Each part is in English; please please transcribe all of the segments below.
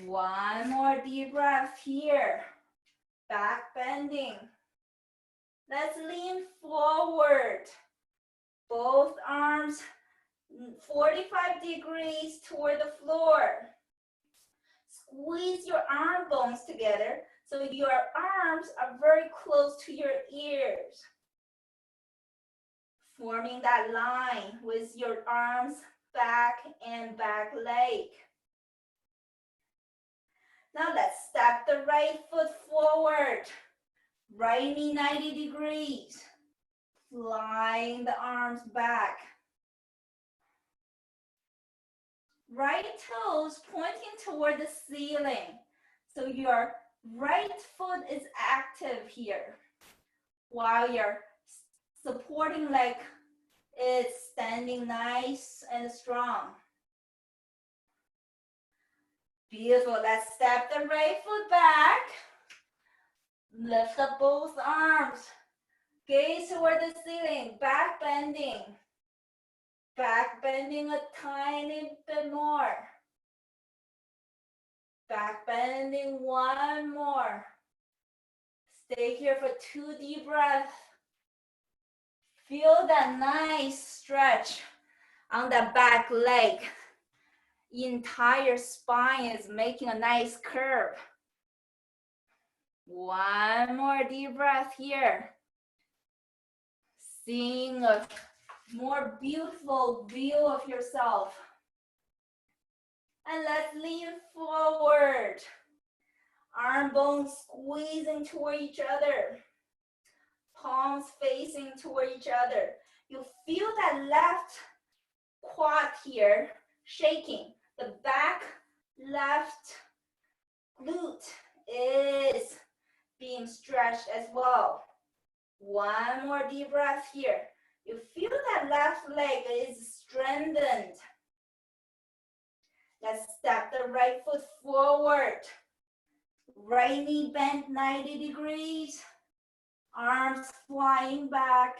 One more deep breath here. Back bending. Let's lean forward. Both arms 45 degrees toward the floor. Squeeze your arm bones together so your arms are very close to your ears. Forming that line with your arms back and back leg. Now let's step the right foot forward. Right knee 90 degrees. Flying the arms back. Right toes pointing toward the ceiling. So your right foot is active here. While your supporting leg is standing nice and strong. Beautiful. Let's step the right foot back. Lift up both arms. Gaze toward the ceiling. Back bending. Back bending a tiny bit more. Back bending one more. Stay here for 2 deep breaths. Feel that nice stretch on the back leg. Entire spine is making a nice curve. One more deep breath here. Seeing a more beautiful view of yourself. And let's lean forward. Arm bones squeezing toward each other. Palms facing toward each other. You feel that left quad here shaking. The back left glute is being stretched as well. One more deep breath here. You feel that left leg is strengthened. Let's step the right foot forward. Right knee bent 90 degrees. Arms flying back.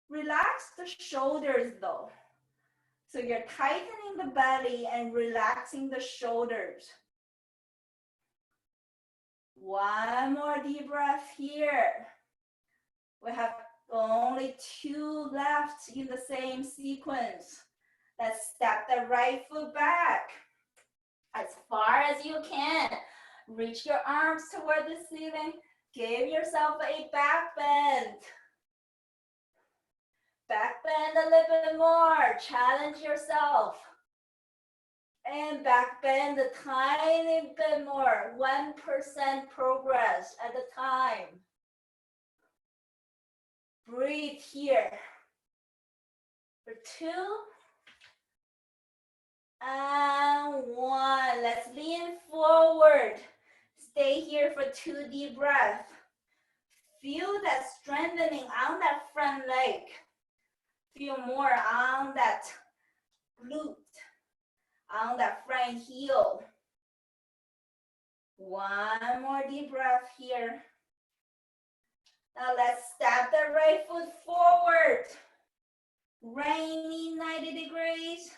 Relax the shoulders though. So you're tightening the belly and relaxing the shoulders. One more deep breath here. We have only 2 left in the same sequence. Let's step the right foot back as far as you can. Reach your arms toward the ceiling. Give yourself a back bend. Back bend a little bit more. Challenge yourself. And back bend a tiny bit more. 1% progress at a time. Breathe here. For 2. And 1. Let's lean forward. Stay here for 2 deep breaths. Feel that strengthening on that front leg. Feel more on that glute, on that front heel. One more deep breath here. Now let's step the right foot forward. Right knee 90 degrees.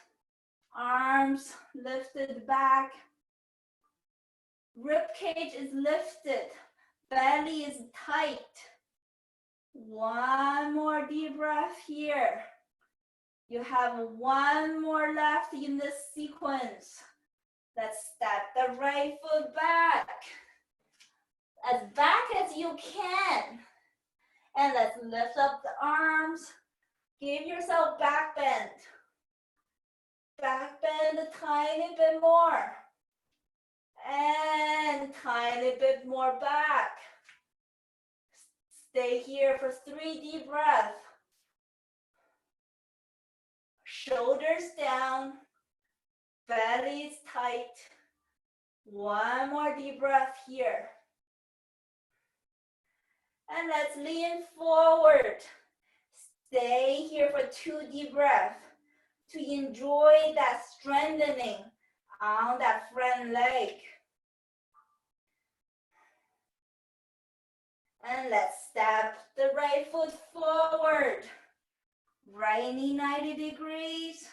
Arms lifted back. Rib cage is lifted. Belly is tight. One more deep breath here. You have 1 more left in this sequence. Let's step the right foot back as you can. And let's lift up the arms. Give yourself back bend. Back bend a tiny bit more. And tiny bit more back. Stay here for 3 deep breaths. Shoulders down. Belly is tight. 1 more deep breath here. And let's lean forward. Stay here for 2 deep breaths to enjoy that strengthening on that front leg. And let's step the right foot forward. Right knee 90 degrees.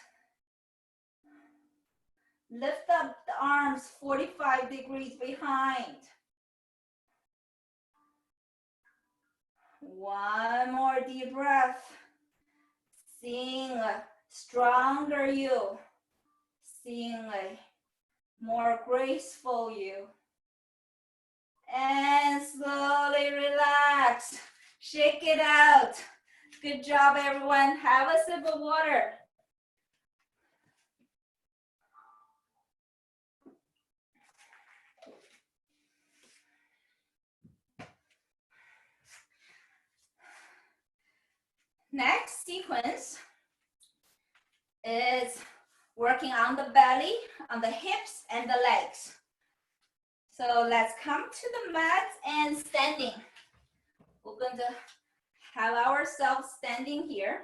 Lift up the arms 45 degrees behind. One more deep breath. Seeing a stronger you. Seeing a more graceful you. And slowly relax. Shake it out. Good job, everyone. Have a sip of water. Next sequence is working on the belly, on the hips, and the legs. So let's come to the mat and standing. We're going to have ourselves standing here.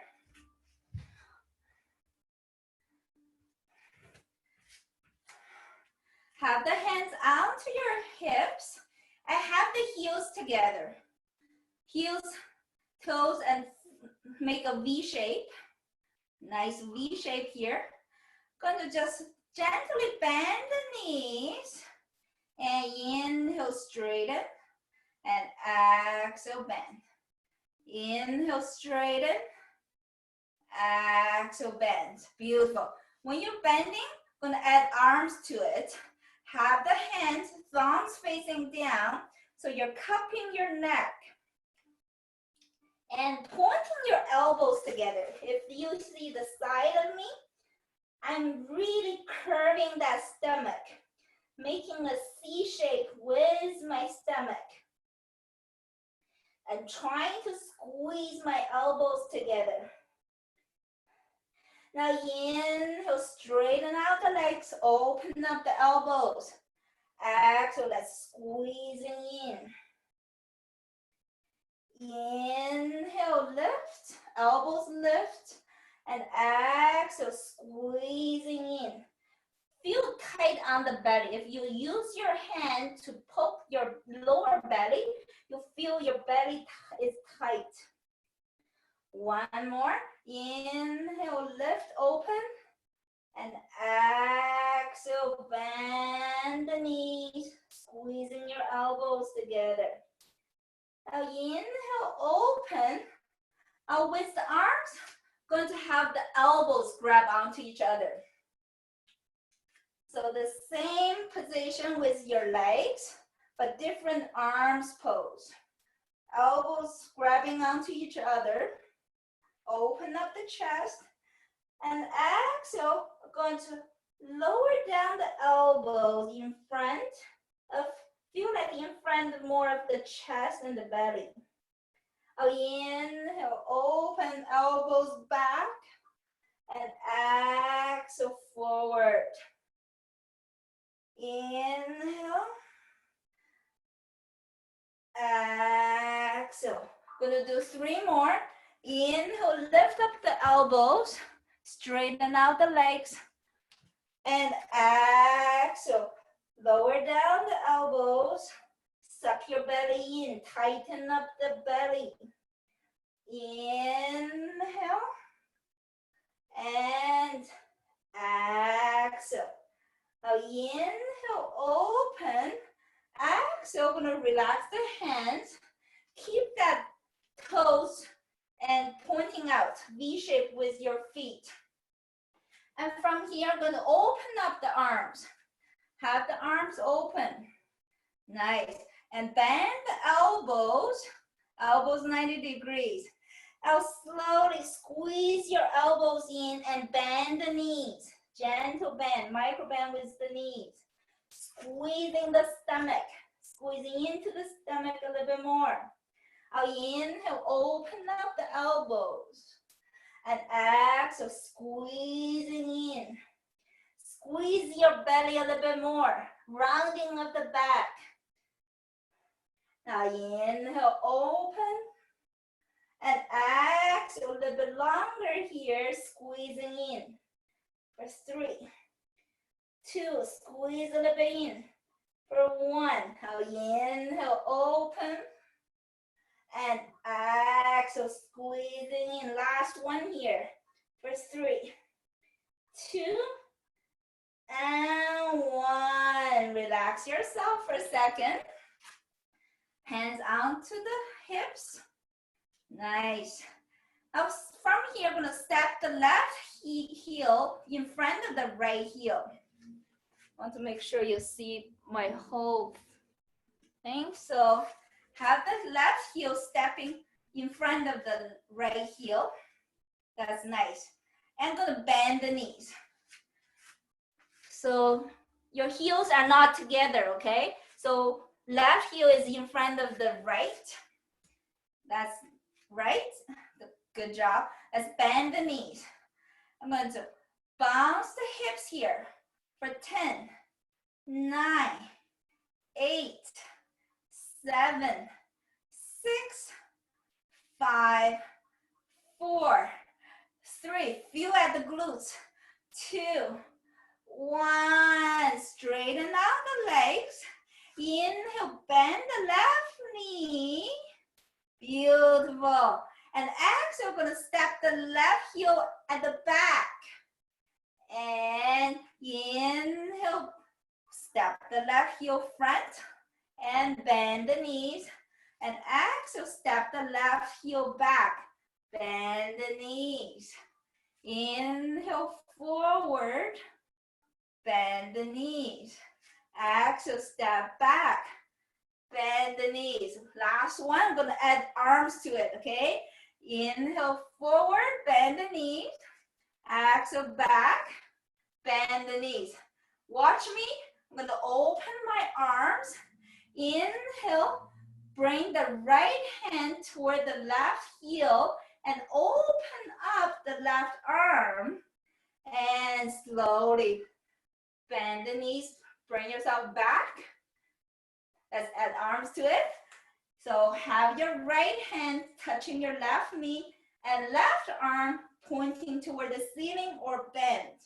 Have the hands onto your hips and have the heels together. Heels, toes, and make a V shape. Nice V shape here. Going to just gently bend the knees and inhale, straighten, and exhale, bend. Inhale, straighten, exhale, bend. Beautiful. When you're bending, going to add arms to it. Have the hands, thumbs facing down, so you're cupping your neck and pointing your elbows together. If you see the side of me, I'm really curving that stomach, making a C shape with my stomach. I'm trying to squeeze my elbows together. Now inhale, straighten out the legs, open up the elbows. Exhale, let's squeeze in. Inhale, lift, elbows lift, and exhale, squeezing in. Feel tight on the belly. If you use your hand to poke your lower belly, you'll feel your belly is tight. One more. Inhale, lift, open, and exhale, bend the knees, squeezing your elbows together. Now inhale, open. With the arms, going to have the elbows grab onto each other. So the same position with your legs, but different arms pose. Elbows grabbing onto each other. Open up the chest. And exhale, we're going to lower down the elbows in front of, feel like in front more of the chest and the belly. Inhale, open elbows back, and exhale, forward. Inhale, exhale. Gonna do 3 more. Inhale, lift up the elbows, straighten out the legs, and exhale. Lower down the elbows, suck your belly in, tighten up the belly. Inhale, and exhale. Now inhale, open. Exhale, gonna relax the hands. Keep that toes and pointing out, V shape with your feet. And from here, gonna open up the arms. Have the arms open. Nice. And bend the elbows. Elbows 90 degrees. Now slowly squeeze your elbows in and bend the knees. Gentle bend, micro bend with the knees. Squeezing the stomach. Squeezing into the stomach a little bit more. Now inhale, open up the elbows. And exhale, squeezing in. Squeeze your belly a little bit more. Rounding of the back. Now inhale, open. And exhale, a little bit longer here, squeezing in. For 3, 2, squeeze a little bit in. For 1, now inhale, open. And exhale, squeezing in. Last one here. For 3, 2, and Relax yourself for a second. Hands onto the hips. Nice. Now from here, I'm gonna step the left heel in front of the right heel. I want to make sure you see my whole thing. So have the left heel stepping in front of the right heel. That's nice. And gonna bend the knees. So your heels are not together, okay? So left heel is in front of the right. That's right. Good job. Let's bend the knees. I'm going to bounce the hips here for 10, 9, 8, 7, 6, 5, 4, 3. Feel at the glutes. 2, 1. Straighten out the legs. Inhale, bend the left knee. Beautiful. And exhale, we're gonna step the left heel at the back. And inhale, step the left heel front and bend the knees. And exhale, step the left heel back. Bend the knees. Inhale, forward. Bend the knees. Exhale, step back. Bend the knees. Last one, I'm gonna add arms to it, okay? Inhale, forward, bend the knees. Exhale, back, bend the knees. Watch me. I'm gonna open my arms. Inhale, bring the right hand toward the left heel and open up the left arm. And slowly bend the knees, bring yourself back. Let's add arms to it. So have your right hand touching your left knee and left arm pointing toward the ceiling or bend.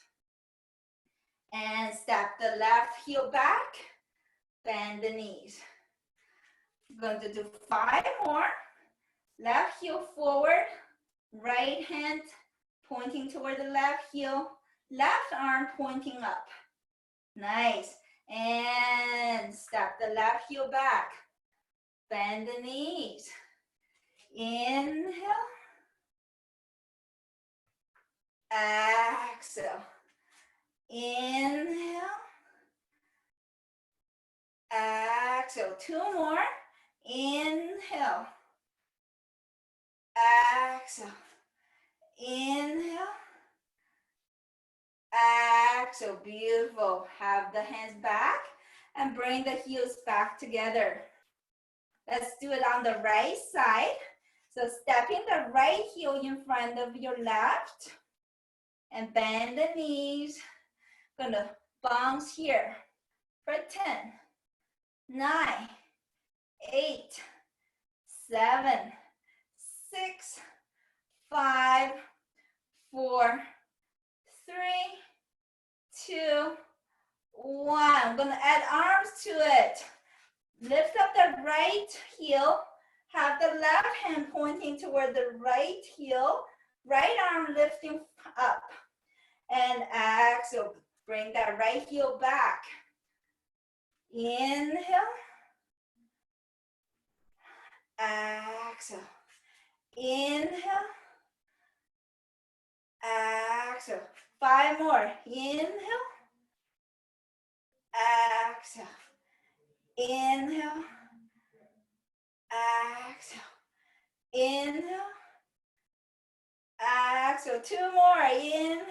And step the left heel back, bend the knees. I'm going to do 5 more. Left heel forward, right hand pointing toward the left heel, left arm pointing up. Nice. And step the left heel back. Bend the knees. Inhale. Exhale. Inhale. Exhale. 2 more. Inhale. Exhale. Inhale. Exhale. Beautiful. Have the hands back and bring the heels back together. Let's do it on the right side. So stepping the right heel in front of your left and bend the knees. Gonna bounce here for 10, 9, 8, 7, 6, 5, 4, 3, 2, 1. I'm gonna add arms to it. Lift up the right heel. Have the left hand pointing toward the right heel. Right arm lifting up. And exhale. Bring that right heel back. Inhale. Exhale. Inhale. Exhale. 5 more. Inhale. Exhale. Inhale. Exhale. Inhale. Exhale. 2 more. Inhale.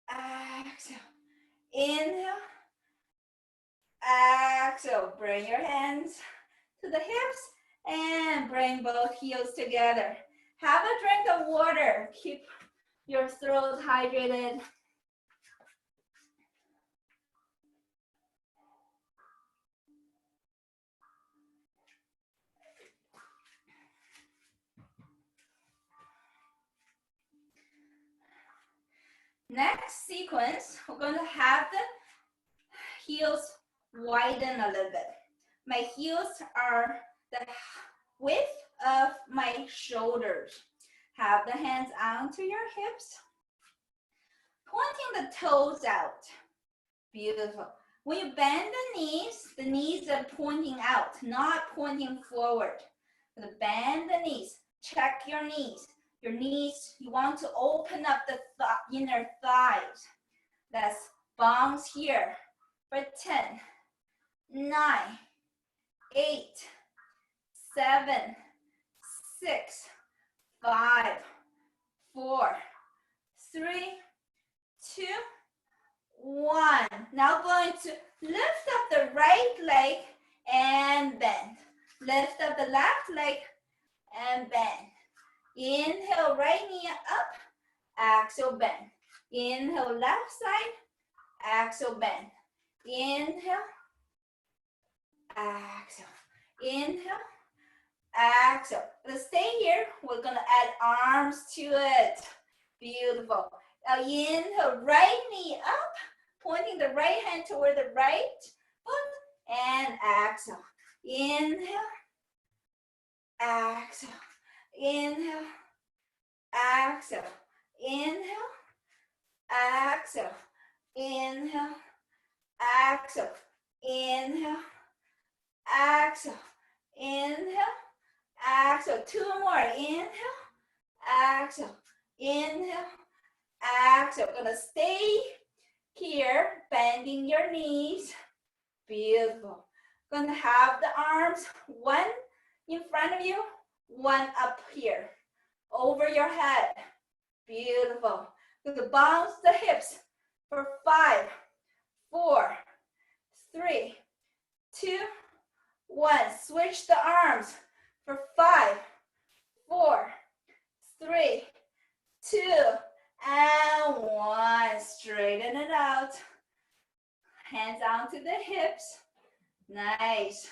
Exhale. Inhale. Exhale. Bring your hands to the hips and bring both heels together. Have a drink of water. Keep your throat hydrated. Next sequence, we're going to have the heels widen a little bit. My heels are the width of my shoulders. Have the hands onto your hips. Pointing the toes out. Beautiful. When you bend the knees are pointing out, not pointing forward. Bend the knees, check your knees. Your knees, you want to open up the inner thighs. Let's bounce here for 10, 9, 8, 7, 6, 5, 4, 3, 2, 1. Now going to lift up the right leg and bend. Lift up the left leg and bend. Inhale, right knee up, exhale, bend. Inhale, left side, exhale, bend. Inhale, exhale. Inhale, exhale. Let's stay here. We're gonna add arms to it. Beautiful. Now inhale, right knee up, pointing the right hand toward the right foot, and exhale. Inhale, exhale. Inhale, exhale. Inhale, exhale. Inhale, exhale. Inhale, exhale. Inhale, exhale. 2 more. Inhale, exhale. Inhale, exhale. Gonna stay here, bending your knees. Beautiful. Gonna have the arms, one in front of you, one up here, over your head. Beautiful. Gonna bounce the hips for 5, 4, 3, 2, 1. Switch the arms for 5, 4, 3, 2, and 1. Straighten it out. Hands onto the hips. Nice.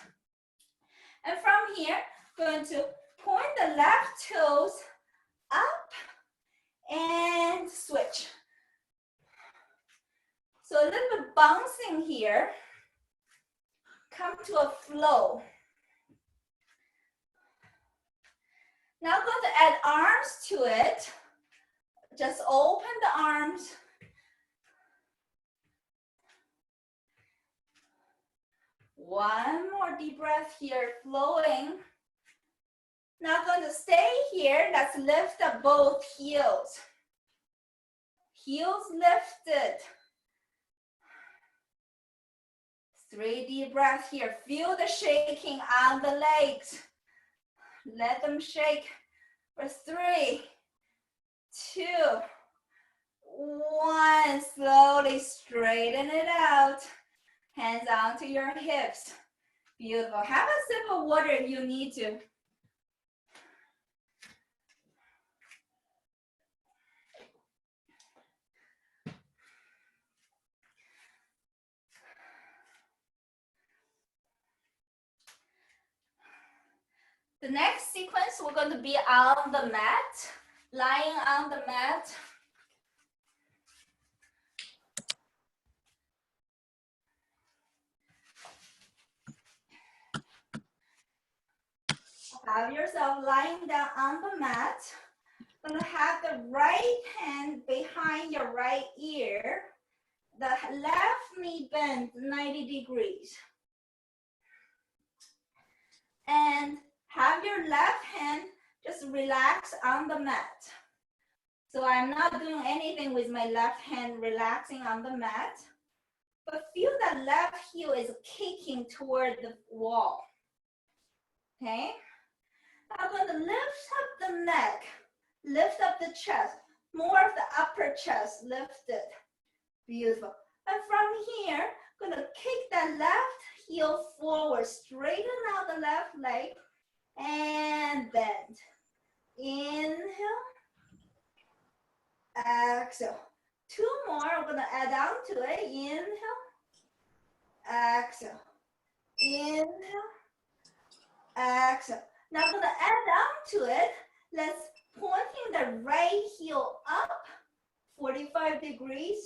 And from here, going to point the left toes up and switch. So a little bit bouncing here. Come to a flow. Now I'm going to add arms to it. Just open the arms. One more deep breath here, flowing. Now going to stay here. Let's lift up both heels. Heels lifted. 3 deep breaths here. Feel the shaking on the legs. Let them shake for 3, 2, 1. Slowly straighten it out. Hands onto your hips. Beautiful. Have a sip of water if you need to. The next sequence, we're going to be on the mat, lying on the mat. Have yourself lying down on the mat. Going to have the right hand behind your right ear. The left knee bent 90 degrees. And have your left hand just relax on the mat. So I'm not doing anything with my left hand relaxing on the mat. But feel that left heel is kicking toward the wall. Okay? I'm going to lift up the neck, lift up the chest, more of the upper chest lifted. Beautiful. And from here, I'm going to kick that left heel forward, straighten out the left leg, and bend. Inhale, exhale. 2 more, I'm going to add on to it. Inhale, exhale. Inhale, exhale. Now I'm going to add on to it. Let's pointing the right heel up 45 degrees.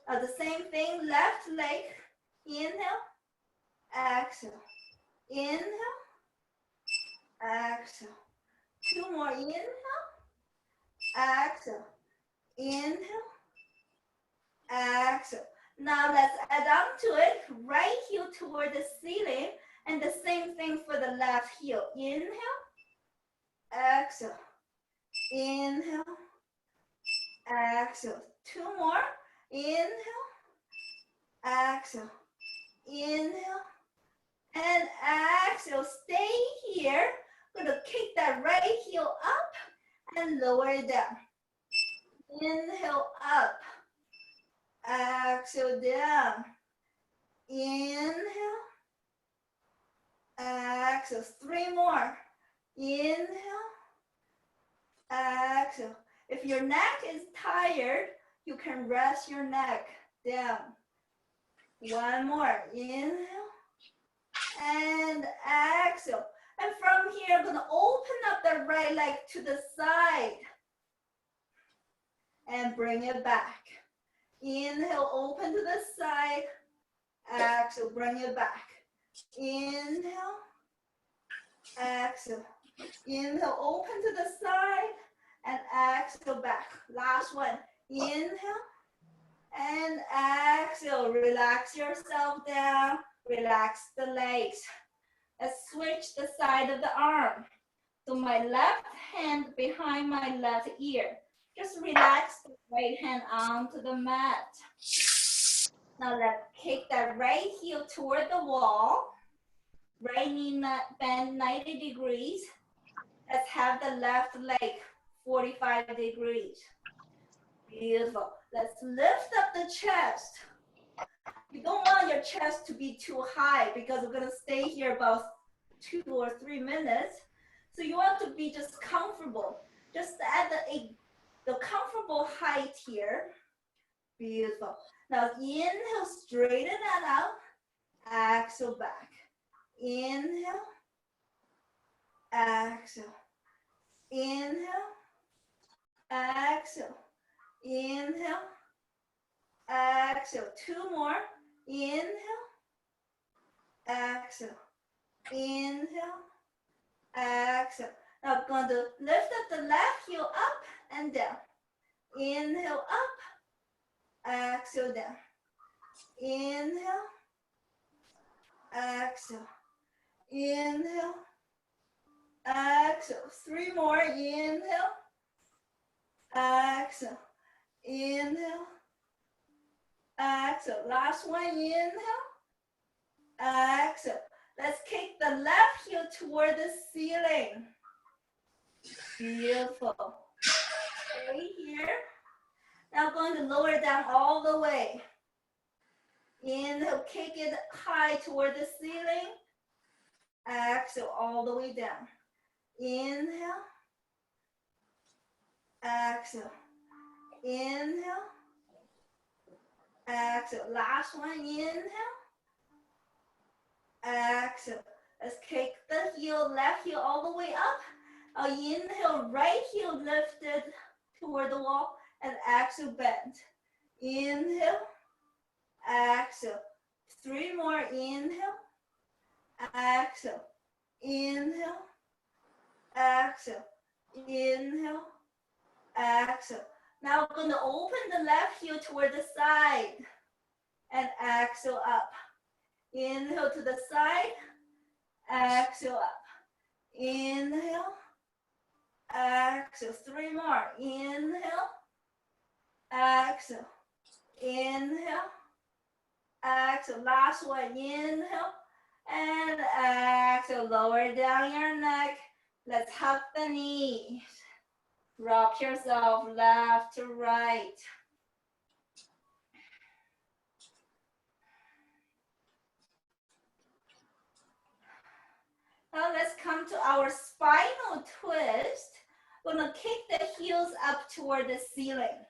The same thing, left leg. Inhale, exhale. Inhale, exhale. 2 more. Inhale, exhale. Inhale, exhale. Now let's add on to it. Right heel toward the ceiling. And the same thing for the left heel. Inhale, exhale. Inhale, exhale. 2 more. Inhale, exhale. Inhale, and exhale. Stay here. Gonna kick that right heel up and lower it down. Inhale up. Exhale down. Inhale. Exhale. 3 more. Inhale. Exhale. If your neck is tired, you can rest your neck down. 1 more. Inhale. And exhale. And from here, I'm going to open up the right leg to the side. And bring it back. Inhale, open to the side. Exhale, bring it back. Inhale. Exhale. Inhale, open to the side. And exhale back. Last one. Inhale. And exhale. Relax yourself down. Relax the legs. Let's switch the side of the arm. So my left hand behind my left ear. Just relax the right hand onto the mat. Now let's kick that right heel toward the wall. Right knee bend 90 degrees. Let's have the left leg 45 degrees. Beautiful. Let's lift up the chest. You don't want your chest to be too high because we're going to stay here about 2 or 3 minutes. So you want to be just comfortable. Just at the comfortable height here. Beautiful. Now inhale, straighten that out. Exhale back. Inhale. Exhale. Inhale. Exhale. Inhale. Exhale. 2 more. Inhale. Exhale. Inhale. Exhale. Now I'm going to lift up the left heel up and down. Inhale up. Exhale down. Inhale. Exhale. Inhale. Exhale. 3 more. Inhale. Exhale. Inhale. Exhale. Last one. Inhale. Exhale. Let's kick the left heel toward the ceiling. Beautiful. Stay here. Now I'm going to lower it down all the way. Inhale, kick it high toward the ceiling. Exhale, all the way down. Inhale. Exhale. Inhale. Exhale. Last one. Inhale. Exhale. Let's kick the heel, left heel all the way up. Inhale, right heel lifted toward the wall. And exhale, bend. Inhale. Exhale. 3 more. Inhale. Exhale. Inhale. Exhale. Inhale. Exhale. Now I'm going to open the left heel toward the side. And exhale up. Inhale to the side. Exhale up. Inhale. Exhale. 3 more. Inhale. Exhale. Inhale. Exhale. Last one. Inhale. And exhale. Lower down your neck. Let's hug the knees. Rock yourself left to right. Now let's come to our spinal twist. We're gonna kick the heels up toward the ceiling.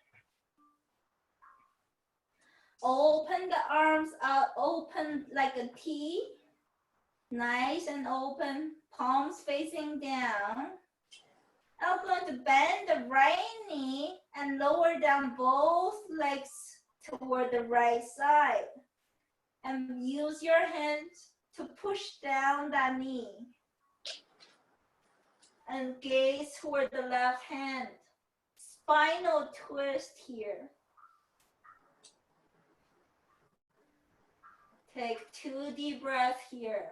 Open the arms out, open like a T. Nice and open, palms facing down. Now we're going to bend the right knee and lower down both legs toward the right side. And use your hands to push down that knee. And gaze toward the left hand. Spinal twist here. Take 2 deep breaths here.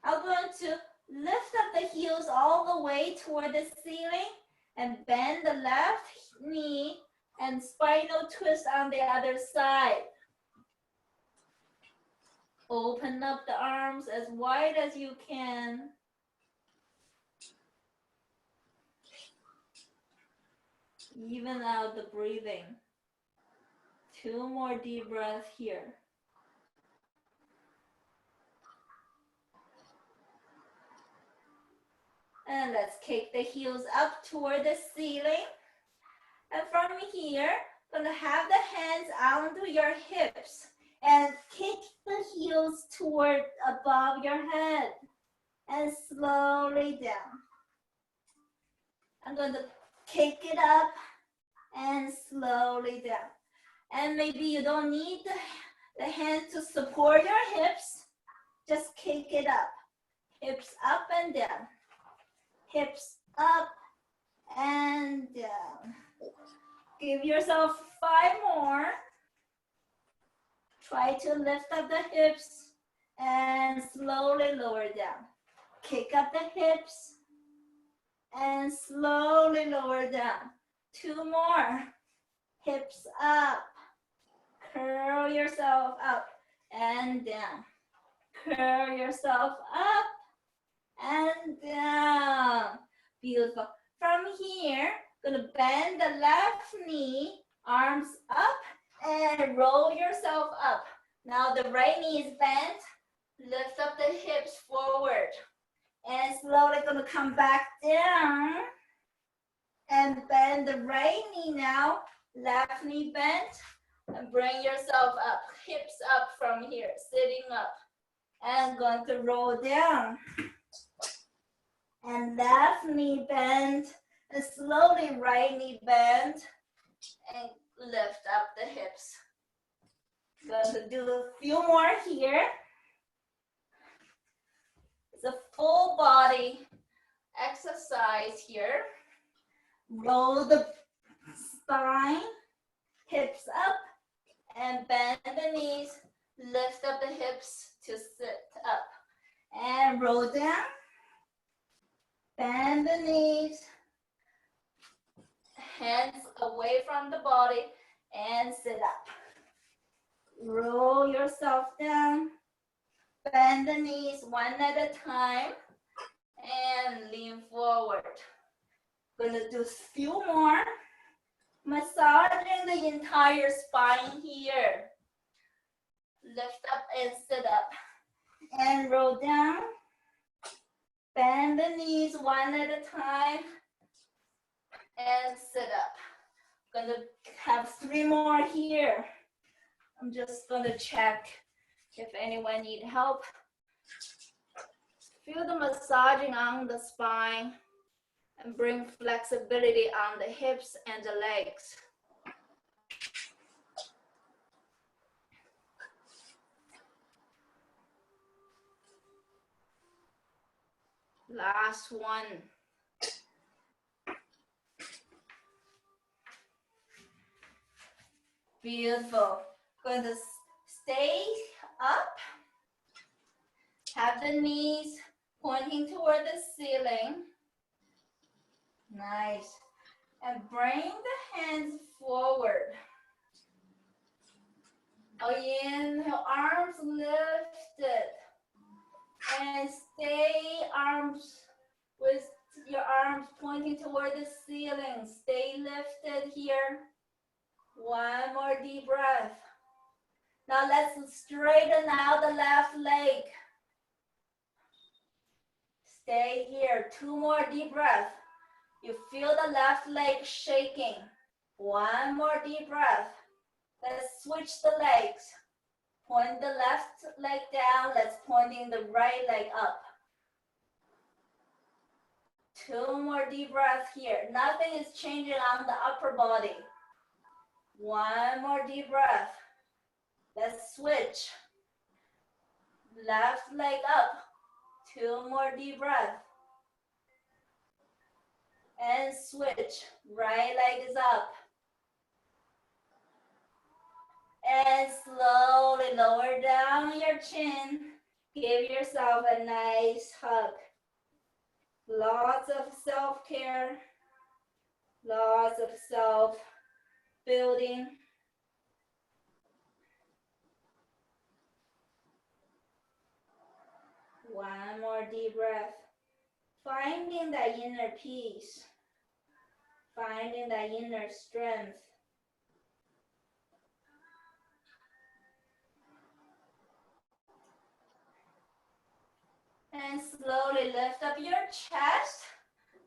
I'm going to lift up the heels all the way toward the ceiling and bend the left knee and spinal twist on the other side. Open up the arms as wide as you can. Even out the breathing. 2 more deep breaths here. And let's kick the heels up toward the ceiling. And from here, gonna have the hands onto your hips and kick the heels toward above your head and slowly down. I'm gonna kick it up and slowly down. And maybe you don't need the hands to support your hips. Just kick it up. Hips up and down. Hips up and down. Give yourself 5 more. Try to lift up the hips and slowly lower down. Kick up the hips and slowly lower down. 2 more. Hips up. Curl yourself up and down. Curl yourself up and down. Beautiful. From here, gonna bend the left knee, arms up, and roll yourself up. Now the right knee is bent. Lift up the hips forward. And slowly gonna come back down. And bend the right knee now. Left knee bent. And bring yourself up. Hips up from here, sitting up. And going to roll down. And left knee bend. And slowly right knee bend. And lift up the hips. Going to do a few more here. It's a full body exercise here. Roll the spine, hips up, and bend the knees. Lift up the hips to sit up. And roll down. Bend the knees. Hands away from the body and sit up. Roll yourself down. Bend the knees one at a time and lean forward. Gonna do a few more. Massaging the entire spine here. Lift up and sit up. And roll down. Bend the knees one at a time and sit up. Gonna have 3 more here. I'm just gonna check if anyone need help. Feel the massaging on the spine and bring flexibility on the hips and the legs. Last one. Beautiful. Going to stay up. Have the knees pointing toward the ceiling. Nice. And bring the hands forward. Inhale, arms lifted. And stay arms with your arms pointing toward the ceiling. Stay lifted here. 1 more deep breath. Now let's straighten out the left leg. Stay here. 2 more deep breaths. You feel the left leg shaking. 1 more deep breath. Let's switch the legs. Point the left leg down. Let's pointing the right leg up. 2 more deep breaths here. Nothing is changing on the upper body. 1 more deep breath. Let's switch. Left leg up. 2 more deep breaths. And switch. Right leg is up. And slowly lower down your chin. Give yourself a nice hug. Lots of self-care. Lots of self-building. One more deep breath. Finding that inner peace. Finding that inner strength. And slowly lift up your chest.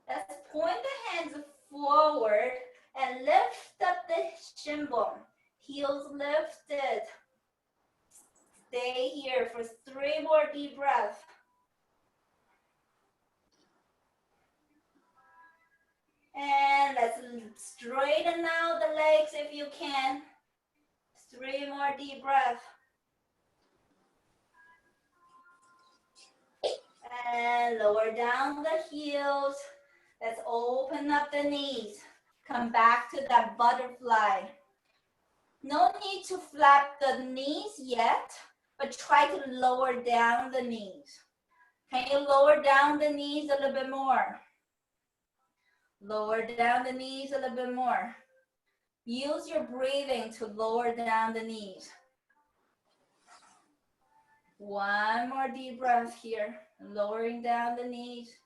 Let's point the hands forward and lift up the shin bone. Heels lifted. Stay here for 3 more deep breaths. And let's straighten out the legs if you can. 3 more deep breaths. And lower down the heels. Let's open up the knees. Come back to that butterfly. No need to flap the knees yet, but try to lower down the knees. Can you lower down the knees a little bit more? Lower down the knees a little bit more. Use your breathing to lower down the knees. One more deep breath here. Lowering down the knees.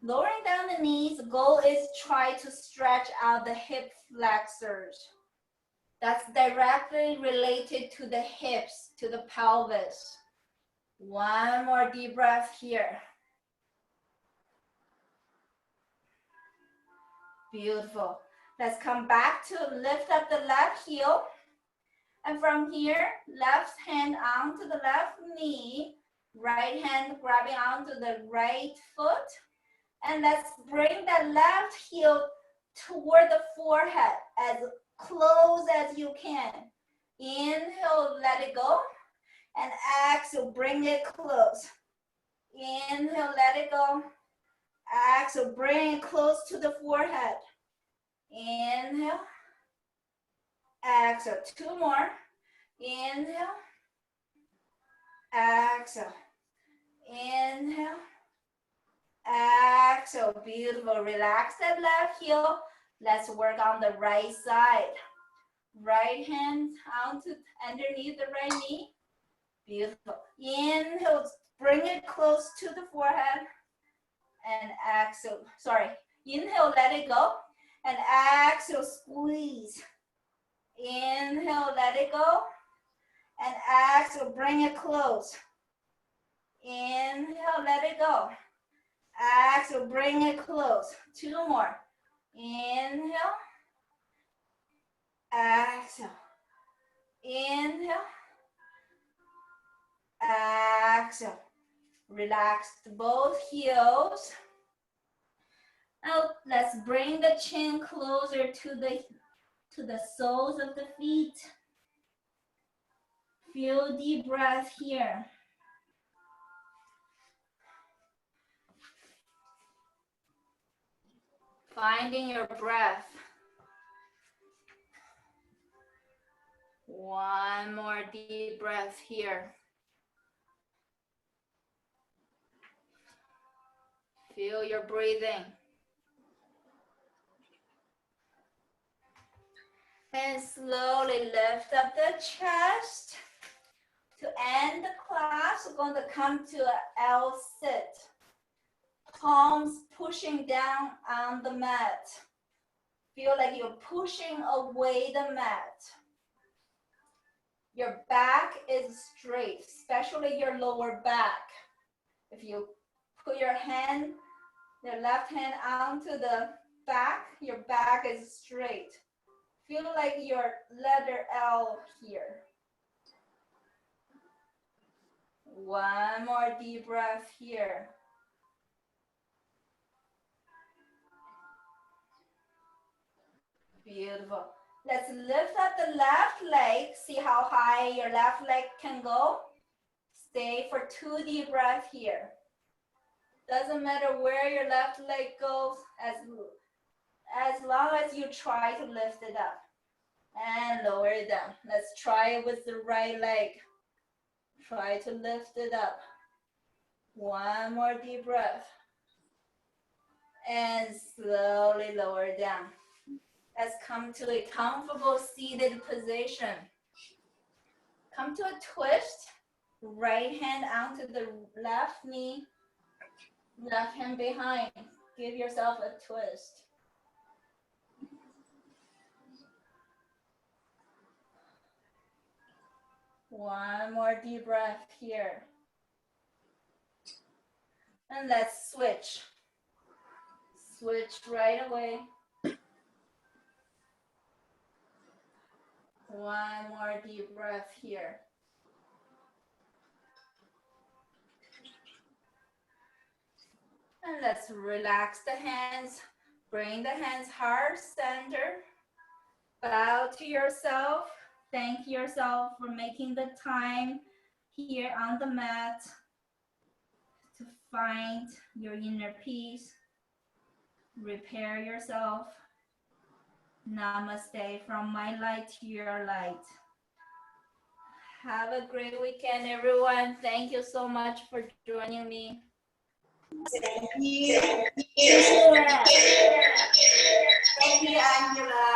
Lowering down the knees, the goal is try to stretch out the hip flexors. That's directly related to the hips, to the pelvis. One more deep breath here. Beautiful. Let's come back to lift up the left heel. And from here, left hand onto the left knee, right hand grabbing onto the right foot. And let's bring that left heel toward the forehead as close as you can. Inhale, let it go. And exhale, bring it close. Inhale, let it go. Exhale, bring it close to the forehead. Inhale. Exhale, 2 more. Inhale. Exhale. Inhale. Exhale, beautiful. Relax that left heel. Let's work on the right side. Right hand underneath the right knee. Beautiful. Inhale, bring it close to the forehead. And exhale, inhale, let it go. And exhale, squeeze. Inhale, let it go. And exhale, bring it close. Inhale, let it go. Exhale, bring it close. 2 more. Inhale. Exhale. Inhale. Exhale. Relax both heels. Now let's bring the chin closer to the soles of the feet. Feel deep breath here. Finding your breath. One more deep breath here. Feel your breathing. And slowly lift up the chest. To end the class, we're going to come to an L sit. Palms pushing down on the mat. Feel like you're pushing away the mat. Your back is straight, especially your lower back. If you put your left hand onto the back, your back is straight. Feel like your letter L here. One more deep breath here. Beautiful. Let's lift up the left leg. See how high your left leg can go. Stay for 2 deep breaths here. Doesn't matter where your left leg goes, as long as you try to lift it up. And lower it down. Let's try it with the right leg. Try to lift it up. One more deep breath. And slowly lower down. Let's come to a comfortable seated position. Come to a twist. Right hand onto the left knee. Left hand behind. Give yourself a twist. One more deep breath here. And let's switch. Switch right away. One more deep breath here. And let's relax the hands. Bring the hands heart center. Bow to yourself. Thank yourself for making the time here on the mat to find your inner peace. Repair yourself. Namaste from my light to your light. Have a great weekend, everyone. Thank you so much for joining me. Thank you. Thank you, Angela.